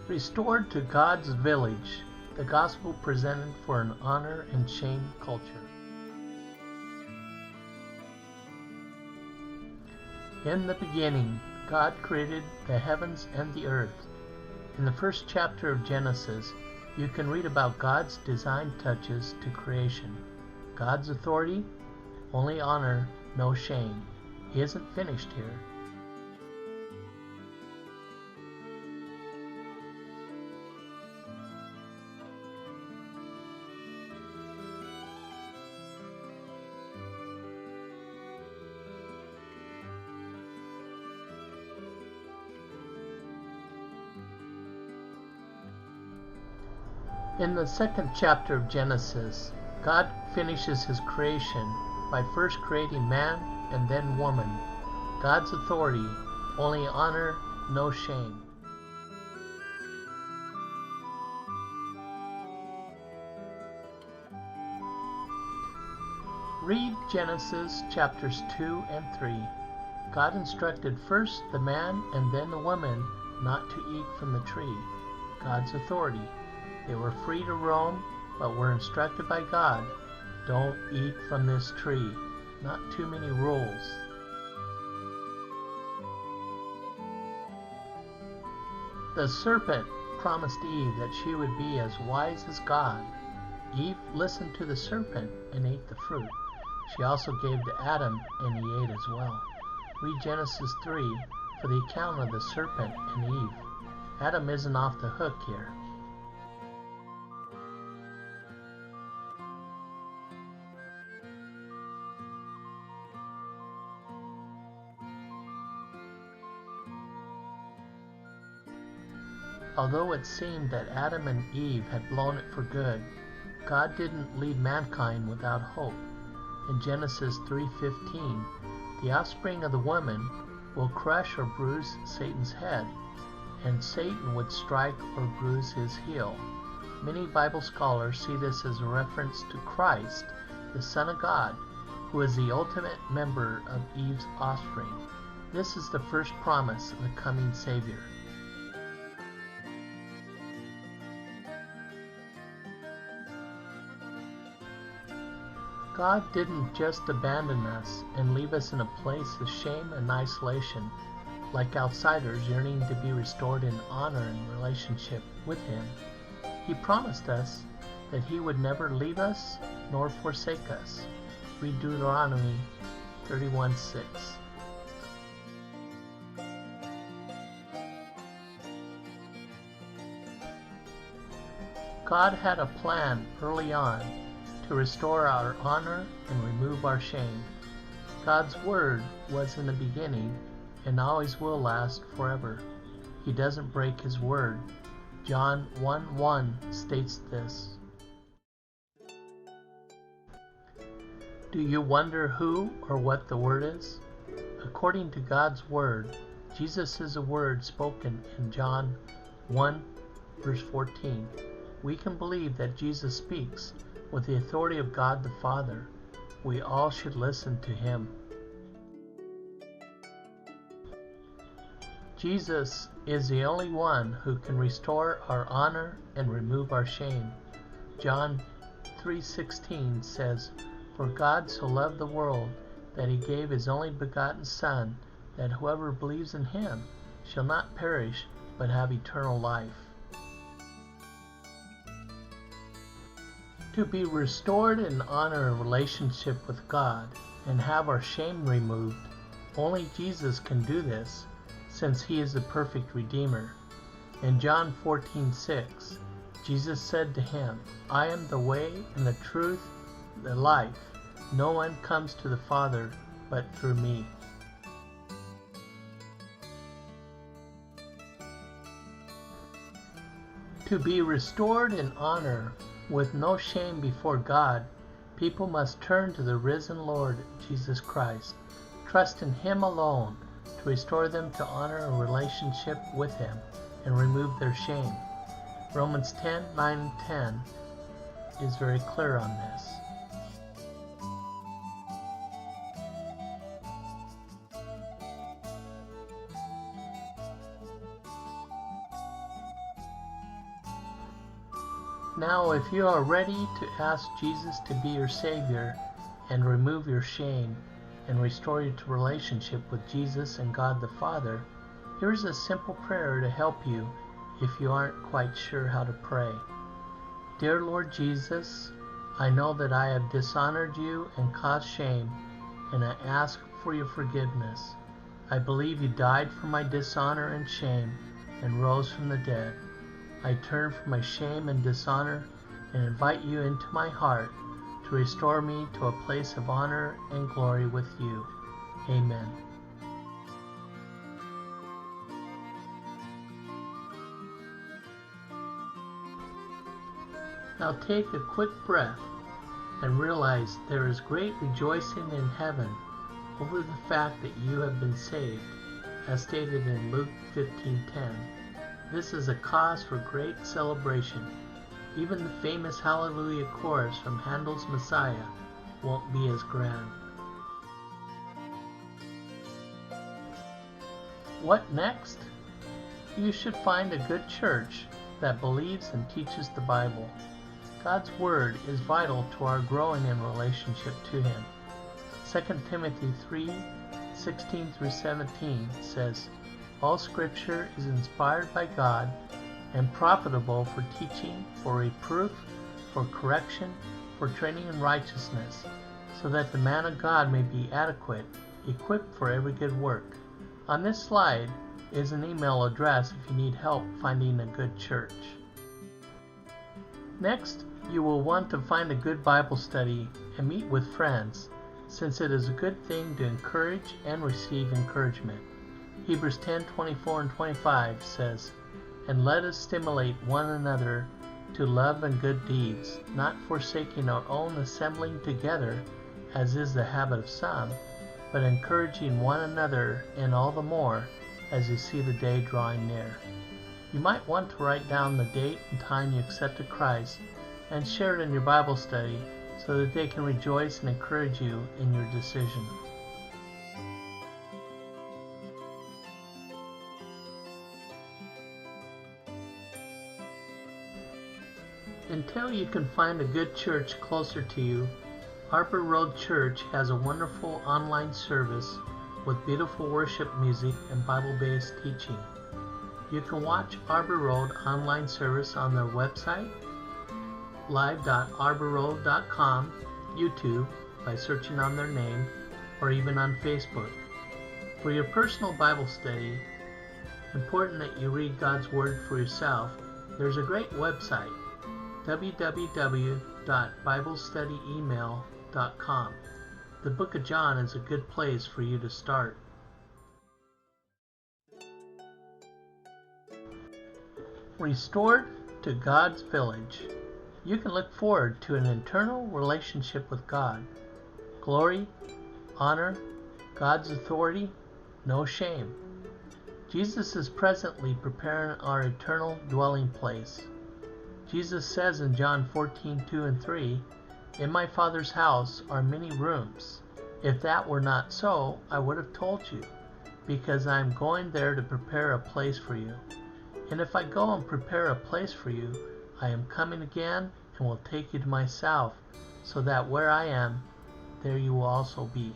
Restored to God's village, the gospel presented for an honor and shame culture. In the beginning, God created the heavens and the earth. In the first chapter of Genesis, you can read about God's design touches to creation. God's authority, only honor, no shame. He isn't finished here. In the second chapter of Genesis, God finishes his creation by first creating man and then woman. God's authority, only honor, no shame. Read Genesis chapters 2 and 3. God instructed first the man and then the woman not to eat from the tree. God's authority. They were free to roam, but were instructed by God, don't eat from this tree. Not too many rules. The serpent promised Eve that she would be as wise as God. Eve listened to the serpent and ate the fruit. She also gave to Adam, and he ate as well. Read Genesis 3 for the account of the serpent and Eve. Adam isn't off the hook here. Although it seemed that Adam and Eve had blown it for good, God didn't leave mankind without hope. In Genesis 3:15, the offspring of the woman will crush or bruise Satan's head, and Satan would strike or bruise his heel. Many Bible scholars see this as a reference to Christ, the Son of God, who is the ultimate member of Eve's offspring. This is the first promise of the coming Savior. God didn't just abandon us and leave us in a place of shame and isolation, like outsiders yearning to be restored in honor and relationship with Him. He promised us that He would never leave us nor forsake us. Read Deuteronomy 31:6. God had a plan early on to restore our honor and remove our shame. God's word was in the beginning and always will last forever. He doesn't break His word. John 1:1 states this. Do you wonder who or what the word is? According to God's word, Jesus is a word spoken in John 1 verse 14. We can believe that Jesus speaks with the authority of God the Father. We all should listen to Him. Jesus is the only one who can restore our honor and remove our shame. John 3:16 says, For God so loved the world that He gave His only begotten Son, that whoever believes in Him shall not perish but have eternal life. To be restored in honor and relationship with God and have our shame removed, only Jesus can do this, since He is the perfect Redeemer. In John 14:6, Jesus said to him, I am the way and the truth, the life. No one comes to the Father but through me. To be restored in honor with no shame before God, people must turn to the risen Lord Jesus Christ, trust in Him alone to restore them to honor and relationship with Him and remove their shame. Romans 10:9 and 10 is very clear on this. Now, if you are ready to ask Jesus to be your Savior and remove your shame and restore you to relationship with Jesus and God the Father, here's a simple prayer to help you if you aren't quite sure how to pray. Dear Lord Jesus, I know that I have dishonored you and caused shame, and I ask for your forgiveness. I believe you died for my dishonor and shame and rose from the dead. I turn from my shame and dishonor and invite you into my heart to restore me to a place of honor and glory with you. Amen. Now take a quick breath and realize there is great rejoicing in heaven over the fact that you have been saved, as stated in Luke 15:10. This is a cause for great celebration. Even the famous Hallelujah chorus from Handel's Messiah won't be as grand. What next? You should find a good church that believes and teaches the Bible. God's Word is vital to our growing in relationship to Him. 2 Timothy 3:16 through 17 says, All Scripture is inspired by God and profitable for teaching, for reproof, for correction, for training in righteousness, so that the man of God may be adequate, equipped for every good work. On this slide is an email address if you need help finding a good church. Next, you will want to find a good Bible study and meet with friends, since it is a good thing to encourage and receive encouragement. Hebrews 10:24 and 25 says, And let us stimulate one another to love and good deeds, not forsaking our own assembling together, as is the habit of some, but encouraging one another, and all the more as you see the day drawing near. You might want to write down the date and time you accepted Christ and share it in your Bible study so that they can rejoice and encourage you in your decision. Until you can find a good church closer to you, Arbor Road Church has a wonderful online service with beautiful worship music and Bible-based teaching. You can watch Arbor Road online service on their website, live.arborroad.com, YouTube by searching on their name, or even on Facebook. For your personal Bible study, important that you read God's Word for yourself, there's a great website, www.biblestudyemail.com. The Book of John is a good place for you to start. Restored to God's village. You can look forward to an eternal relationship with God. Glory, honor, God's authority, no shame. Jesus is presently preparing our eternal dwelling place. Jesus says in John 14:2 and 3, In my Father's house are many rooms. If that were not so, I would have told you, because I am going there to prepare a place for you. And if I go and prepare a place for you, I am coming again and will take you to myself, so that where I am, there you will also be.